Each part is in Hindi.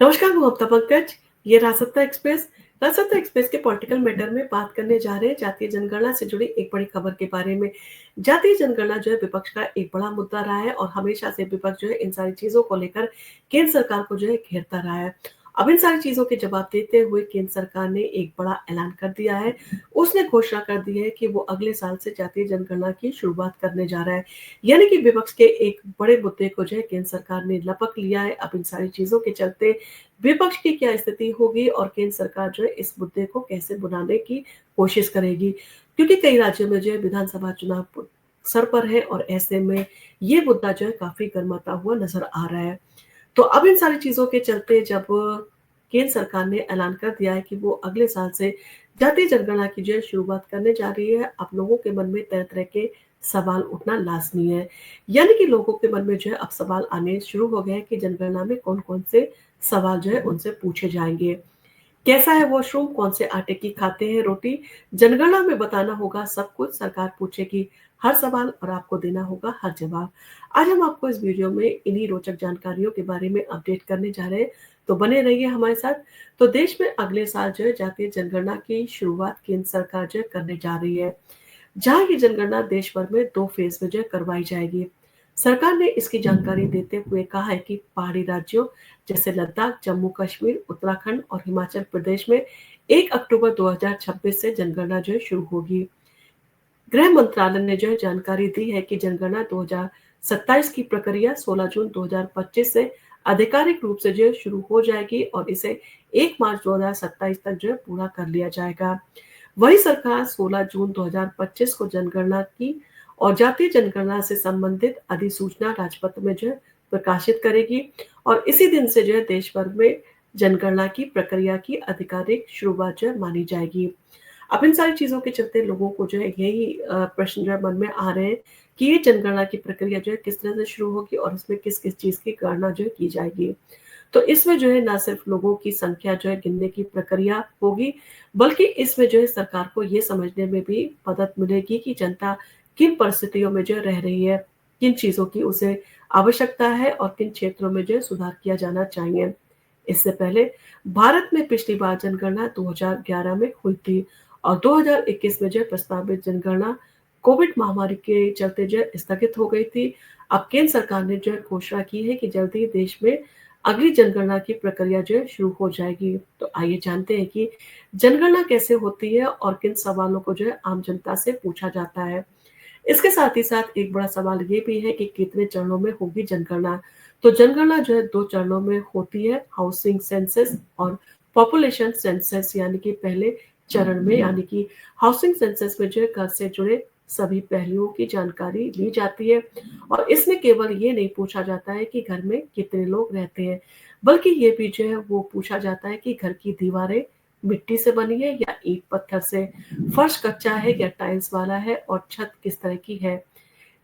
नमस्कार, मैं ममता पंकज। ये रासत्ता एक्सप्रेस। रासत्ता एक्सप्रेस के पॉलिटिकल मैटर में बात करने जा रहे हैं जातीय जनगणना से जुड़ी एक बड़ी खबर के बारे में। जातीय जनगणना जो है विपक्ष का एक बड़ा मुद्दा रहा है और हमेशा से विपक्ष जो है इन सारी चीजों को लेकर केंद्र सरकार को जो है घेरता रहा है। अब इन सारी चीजों के जवाब देते हुए केंद्र सरकार ने एक बड़ा ऐलान कर दिया है। उसने घोषणा कर दी है कि वो अगले साल से जातीय जनगणना की शुरुआत करने जा रहा है। यानी कि विपक्ष के एक बड़े मुद्दे को जो है केंद्र सरकार ने लपक लिया है। अब इन सारी चीजों के चलते विपक्ष की क्या स्थिति होगी और केंद्र सरकार जो है इस मुद्दे को कैसे बुलाने की कोशिश करेगी, क्योंकि कई राज्यों में जो है विधानसभा चुनाव सर पर है और ऐसे में ये मुद्दा जो है काफी गर्माता हुआ नजर आ रहा है। तो अब इन सारी चीजों के चलते जब केंद्र सरकार ने ऐलान कर दिया है कि वो अगले साल से जातीय जनगणना की जो है शुरुआत करने जा रही है, अब लोगों के मन में तरह तरह के सवाल उठना लाजमी है। यानी कि लोगों के मन में जो है अब सवाल आने शुरू हो गए हैं कि जनगणना में कौन कौन से सवाल जो है उनसे पूछे जाएंगे। कैसा है वॉशरूम, कौन से आटे की खाते हैं रोटी, जनगणना में बताना होगा सब कुछ। सरकार पूछेगी हर सवाल और आपको देना होगा हर जवाब। आज हम आपको इस वीडियो में इन्हीं रोचक जानकारियों के बारे में अपडेट करने जा रहे हैं, तो बने रहिए हमारे साथ। तो देश में अगले साल जो है जातीय जनगणना की शुरुआत केंद्र सरकार जो है करने जा रही है, जहां की जनगणना देश भर में 2 फेज में जो है करवाई जाएगी। सरकार ने इसकी जानकारी देते हुए कहा है कि पहाड़ी राज्यों जैसे लद्दाख, जम्मू कश्मीर, उत्तराखंड और हिमाचल प्रदेश में 1 अक्टूबर 2026 से जनगणना जो है शुरू होगी। गृह मंत्रालय ने जो है जानकारी दी है कि जनगणना 2027 की प्रक्रिया 16 जून 2025 से आधिकारिक रूप से जो है शुरू हो जाएगी और इसे 1 मार्च 2027 तक जो है पूरा कर लिया जाएगा। वही सरकार 16 जून 2025 को जनगणना की और जातीय जनगणना से संबंधित अधिसूचना राजपत्र में जो है प्रकाशित करेगी और इसी दिन से जो है देश भर में जनगणना की प्रक्रिया की आधिकारिक शुरुआत जो है मानी जाएगी। अब इन सारी चीजों के चलते लोगों को जो है यही प्रश्न जो है मन में आ रहे हैं कि ये जनगणना की प्रक्रिया जो है किस तरह से शुरू होगी और इसमें किस किस चीज की गणना जो है की जाएगी। तो इसमें जो है ना सिर्फ लोगों की संख्या जो है गिनने की प्रक्रिया होगी, बल्कि इसमें जो है सरकार को ये समझने में भी मदद मिलेगी कि जनता किन परिस्थितियों में जो रह रही है, किन चीजों की उसे आवश्यकता है और किन क्षेत्रों में जो है सुधार किया जाना चाहिए। इससे पहले भारत में पिछली बार जनगणना 2011 में हुई थी और 2021 में जो है प्रस्तावित जनगणना कोविड महामारी के चलते जो है स्थगित हो गई थी। अब केंद्र सरकार ने जो है घोषणा की है कि जल्द ही देश में अगली जनगणना की प्रक्रिया जो है शुरू हो जाएगी। तो आइए जानते हैं कि जनगणना कैसे होती है और किन सवालों को जो है आम जनता से पूछा जाता है। इसके साथ ही साथ एक बड़ा सवाल ये भी है कि कितने चरणों में होगी जनगणना। तो जनगणना जो है 2 चरणों में होती है, हाउसिंग सेंसस और पॉपुलेशन सेंसस। यानी कि पहले चरण में यानी कि हाउसिंग सेंसस में जो है घर से जुड़े सभी पहलुओं की जानकारी ली जाती है और इसमें केवल ये नहीं पूछा जाता है कि घर में कितने लोग रहते हैं, बल्कि ये भी जो है वो पूछा जाता है कि घर की दीवारें मिट्टी से बनी है या ईंट पत्थर से, फर्श कच्चा है या टाइल्स वाला है और छत किस तरह की है।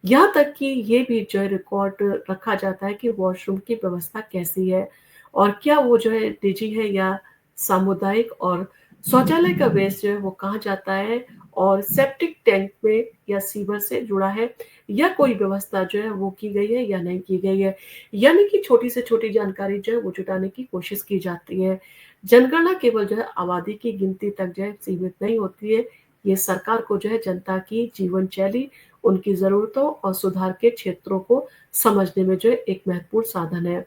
यहाँ तक कि ये भी जो है रिकॉर्ड रखा जाता है कि वॉशरूम की व्यवस्था कैसी है और क्या वो जो है निजी है या सामुदायिक, और शौचालय का वेस्ट जो है वो कहाँ जाता है और सेप्टिक टैंक में या सीवर से जुड़ा है या कोई व्यवस्था जो है वो की गई है या नहीं की गई है। यानी कि छोटी से छोटी जानकारी जो है वो जुटाने की कोशिश की जाती है। जनगणना केवल जो है आबादी की गिनती तक जो है सीमित नहीं होती है, ये सरकार को जो है जनता की जीवन शैली, उनकी ज़रूरतों और सुधार के क्षेत्रों को समझने में जो है एक महत्वपूर्ण साधन है।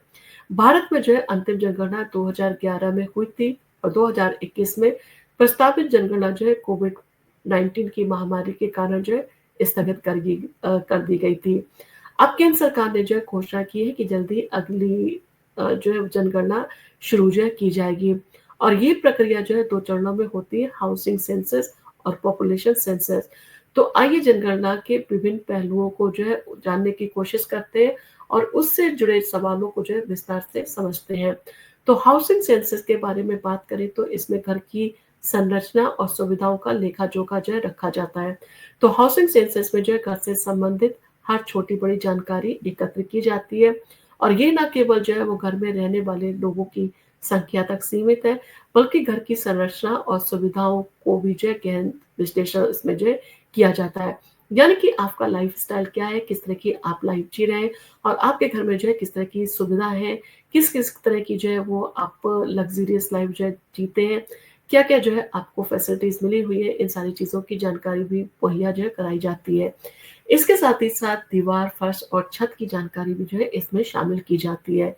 भारत में जो है अंतिम जनगणना 2011 में हुई थी और 2021 में प्रस्तावित जनगणना जो है कोविड-19 की महामारी के कारण जो है स्थगित कर दी गई थी। अब केंद्र सरकार ने जो है घोषणा की है कि जल्दी अगली जो है जनगणना शुरू जो है की जाएगी और ये प्रक्रिया जो है 2 चरणों में होती है, हाउसिंग सेंसस और पॉपुलेशन सेंसस। तो आइए जनगणना के विभिन्न पहलुओं को जो है जानने की कोशिश करते हैं और उससे जुड़े सवालों को जो है विस्तार से समझते हैं। तो हाउसिंग सेंसस के बारे में बात करें तो इसमें घर की संरचना और सुविधाओं का लेखा-जोखा जो है रखा जाता है। तो हाउसिंग सेंसस में जो है घर से संबंधित हर छोटी-बड़ी जानकारी एकत्र की जाती है और ये ना केवल जो है वो घर में रहने वाले लोगों की संख्या तक सीमित है, बल्कि घर की संरचना और सुविधाओं को भी जो है गहन विश्लेषण इसमें जो है किया जाता है। यानी कि आपका लाइफ़स्टाइल क्या है, किस तरह की आप लाइफ़ जी रहे हैं और आपके घर में जो है किस तरह की सुविधा है, किस-किस तरह की जो है वो आप लग्ज़रियस लाइफ़ जो है जीते हैं, क्या-क्या जो है आपको फैसिलिटीज़ मिली हुई है, इन सारी चीज़ों की जानकारी भी मुहैया जो है कराई जाती है। इसके साथ ही साथ दीवार, फर्श और छत की जानकारी भी जो है इसमें शामिल की जाती है।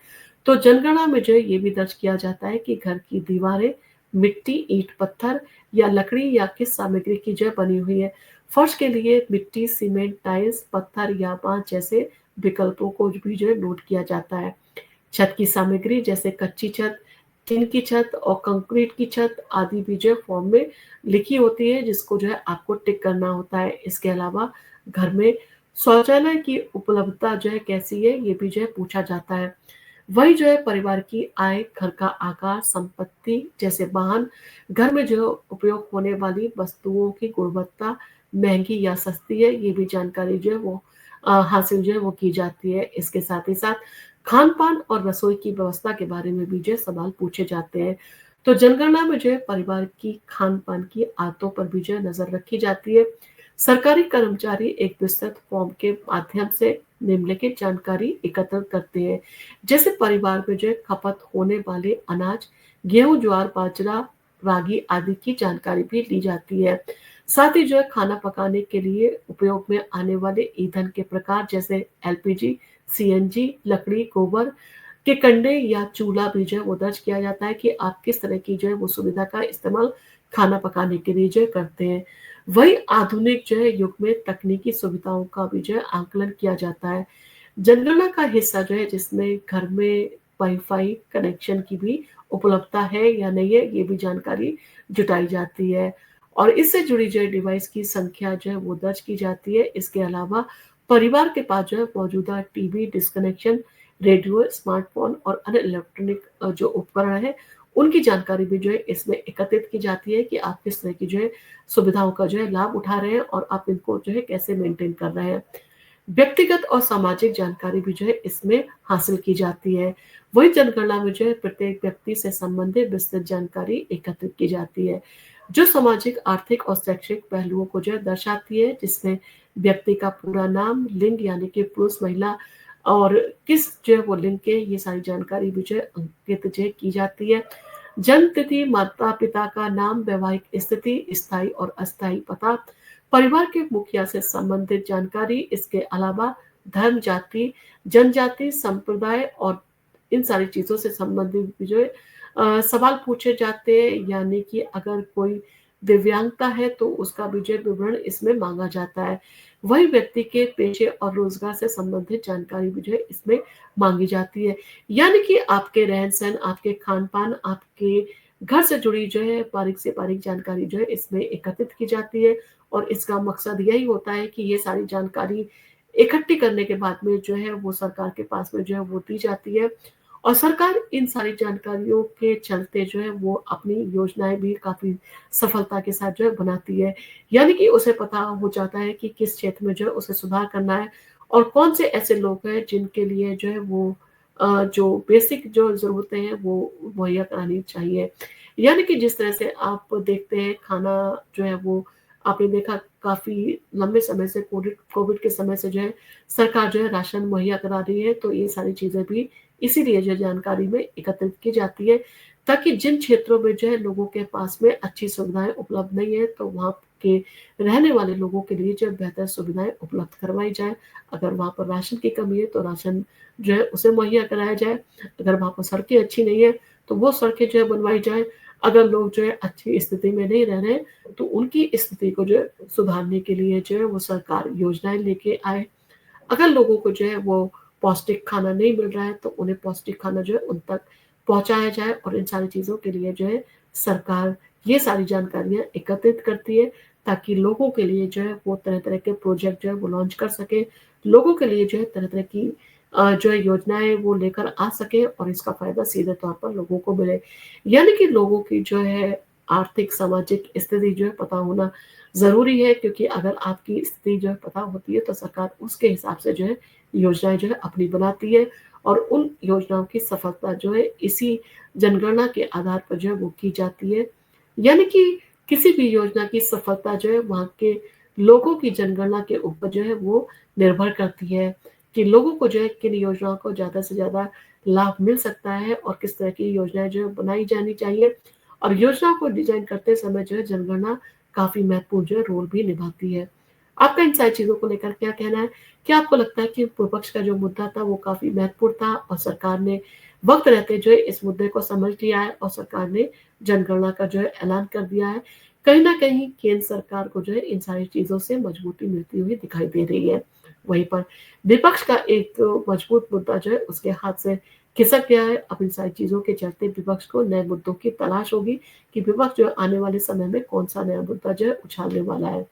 तो जनगणना में जो है ये भी दर्ज किया जाता है कि घर की दीवारें मिट्टी, ईंट, पत्थर या लकड़ी या किस सामग्री की जो है बनी हुई है। फर्श के लिए मिट्टी, सीमेंट, टाइल्स, पत्थर या बाँस जैसे विकल्पों को भी जो है नोट किया जाता है। छत की सामग्री जैसे कच्ची छत, टीन की छत और कंक्रीट की छत आदि भी जो है फॉर्म में लिखी होती है जिसको जो है आपको टिक करना होता है। इसके अलावा घर में शौचालय की उपलब्धता जो है कैसी है ये भी जो है पूछा जाता है। वही जो है परिवार की आय, घर का आकार, संपत्ति जैसे वाहन, घर में जो उपयोग होने वाली वस्तुओं की गुणवत्ता महँगी या सस्ती है, ये भी जानकारी जो है वो हासिल जो है वो की जाती है। इसके साथ ही साथ खान-पान और रसोई की व्यवस्था के बारे में भी जो है सवाल पूछे जाते हैं। तो जनगणना में जो है परिवार की खान-पान की आदतों पर भी जो है नज़र रखी जाती है। सरकारी कर्मचारी एक विस्तृत फॉर्म के माध्यम से निम्नलिखित जानकारी एकत्र करते हैं। जैसे परिवार में जो है खपत होने वाले अनाज, गेहूँ, ज्वार, बाजरा, रागी आदि की जानकारी भी ली जाती है। साथ ही जो है खाना पकाने के लिए उपयोग में आने वाले ईंधन के प्रकार जैसे एलपीजी, सीएनजी, लकड़ी, गोबर के कंडे या चूल्हा भी जो है वो दर्ज किया जाता है कि आप किस तरह की जो है वो सुविधा का इस्तेमाल खाना पकाने के लिए जो है करते हैं। वही आधुनिक जो है युग में तकनीकी सुविधाओं का भी जो है आकलन किया जाता है। जनगणना का हिस्सा जो है जिसमें घर में वाईफ़ाई कनेक्शन की भी उपलब्धता है या नहीं है, ये भी जानकारी जुटाई जाती है और इससे जुड़ी जो है डिवाइस की संख्या जो है वो दर्ज की जाती है। इसके अलावा परिवार के पास जो है मौजूदा टीवी डिस्कनेक्शन, रेडियो, स्मार्टफ़ोन और अन्य इलेक्ट्रॉनिक जो उपकरण हैं, उनकी जानकारी भी जो है इसमें एकत्रित की जाती है कि आप किस तरह की जो है सुविधाओं का जो है लाभ उठा रहे हैं और आप इनको जो है कैसे मेंटेन कर रहे हैं। व्यक्तिगत और सामाजिक जानकारी भी जो है इसमें हासिल की जाती है। वही जनगणना में जो है प्रत्येक व्यक्ति से संबंधित विस्तृत जानकारी एकत्रित की जाती है, जो सामाजिक, आर्थिक और शैक्षिक पहलुओं को जो है दर्शाती है, जिसमें व्यक्ति का पूरा नाम, लिंग यानी कि पुरुष, महिला और किस जो है वो लिंग के ये सारी जानकारी भी जो है अंकित जो है की जाती है। जन्म तिथि, माता-पिता का नाम, वैवाहिक स्थिति, स्थायी और अस्थायी पता, परिवार के मुखिया से संबंधित जानकारी, इसके अलावा धर्म, जाति, जनजाति, संप्रदाय और इन सारी चीज़ों से संबंधित भी जो है सवाल पूछे जाते हैं, यानी कि अगर कोई दिव्यांगता है तो उसका भी जो है विवरण इसमें माँगा जाता है। वही व्यक्ति के पेशे और रोज़गार से संबंधित जानकारी भी जो है इसमें माँगी जाती है। यानी कि आपके रहन-सहन, आपके खान-पान, आपके घर से जुड़ी जो है बारीक से बारीक जानकारी जो है इसमें एकत्रित की जाती है और इसका मकसद यही होता है कि ये सारी जानकारी इकट्ठी करने के बाद में जो है वो सरकार के पास में जो है वो दी जाती है और सरकार इन सारी जानकारियों के चलते जो है वो अपनी योजनाएँ भी काफ़ी सफलता के साथ जो है बनाती है। यानी कि उसे पता हो जाता है कि किस क्षेत्र में जो है उसे सुधार करना है और कौन से ऐसे लोग हैं जिनके लिए जो है वो जो बेसिक जो ज़रूरतें हैं वो मुहैया करानी चाहिए। यानी कि जिस तरह से आप देखते हैं खाना जो है वो आपने देखा काफ़ी लंबे समय से कोविड कोविड के समय से जो है सरकार जो है राशन मुहैया करा रही है, तो ये सारी चीज़ें भी इसीलिए जो जानकारी में एकत्रित की जाती है, ताकि जिन क्षेत्रों में जो है लोगों के पास में अच्छी सुविधाएँ उपलब्ध नहीं है, तो वहाँ के रहने वाले लोगों के लिए जो बेहतर सुविधाएँ उपलब्ध करवाई जाएँ। अगर वहाँ पर राशन की कमी है, तो राशन जो है उसे मुहैया कराया जाए। अगर वहाँ पर सड़कें अच्छी नहीं है, तो वो सड़कें जो है बनवाई जाएँ। अगर लोग जो है अच्छी स्थिति में नहीं रह रहे हैं, तो उनकी स्थिति को जो है सुधारने के लिए जो है वो सरकार योजनाएँ लेके आए। अगर लोगों को जो है वो पौष्टिक खाना नहीं मिल रहा है तो उन्हें पौष्टिक खाना जो है उन तक पहुँचाया जाए और इन सारी चीज़ों के लिए जो है सरकार ये सारी जानकारियाँ एकत्रित करती है ताकि लोगों के लिए जो है वो तरह-तरह के प्रोजेक्ट जो है वो लॉन्च कर सके। लोगों के लिए जो है तरह-तरह की जो है योजनाएँ वो लेकर आ सके और इसका फ़ायदा सीधे तौर पर लोगों को मिले। यानी कि लोगों की जो है आर्थिक, सामाजिक स्थिति जो है पता होना ज़रूरी है क्योंकि अगर आपकी स्थिति जो है पता होती है तो सरकार उसके हिसाब से जो है योजनाएँ जो है अपनी बनाती है और उन योजनाओं की सफलता जो है इसी जनगणना के आधार पर जो है वो की जाती है। यानी कि किसी भी योजना की सफलता जो है वहाँ के लोगों की जनगणना के ऊपर जो है वो निर्भर करती है कि लोगों को जो है किन योजनाओं को ज़्यादा से ज़्यादा लाभ मिल सकता है और किस तरह की योजनाएँ जो है बनाई जानी चाहिए और योजनाओं को डिज़ाइन करते समय जो है जनगणना काफ़ी महत्वपूर्ण जो है रोल भी निभाती है। आपका इन सारी चीज़ों को लेकर क्या कहना है? क्या आपको लगता है कि विपक्ष का जो मुद्दा था वो काफ़ी महत्वपूर्ण था और सरकार ने वक़्त रहते जो है इस मुद्दे को समझ लिया है और सरकार ने जनगणना का जो है ऐलान कर दिया है? कहीं न कहीं केंद्र सरकार को जो है इन सारी चीज़ों से मजबूती मिलती हुई दिखाई दे रही है। वहीं पर विपक्ष का एक मजबूत मुद्दा जो है उसके हाथ से खिसक गया है। अब इन सारी चीज़ों के चलते विपक्ष को नए मुद्दों की तलाश होगी कि विपक्ष जो है आने वाले समय में कौन-सा नया मुद्दा जो है उछालने वाला है।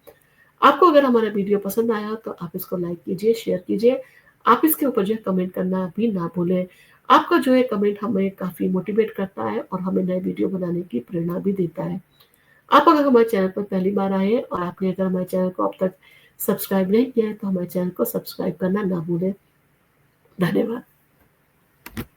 आपको अगर हमारा वीडियो पसंद आया हो तो आप इसको लाइक कीजिए, शेयर कीजिए। आप इसके ऊपर जो है कमेंट करना भी ना भूलें। आपका जो है कमेंट हमें काफ़ी मोटिवेट करता है और हमें नए वीडियो बनाने की प्रेरणा भी देता है। आप अगर हमारे चैनल पर पहली बार आए हैं और आपने अगर हमारे चैनल को अब तक सब्सक्राइब नहीं किया है तो हमारे चैनल को सब्सक्राइब करना ना भूलें। धन्यवाद।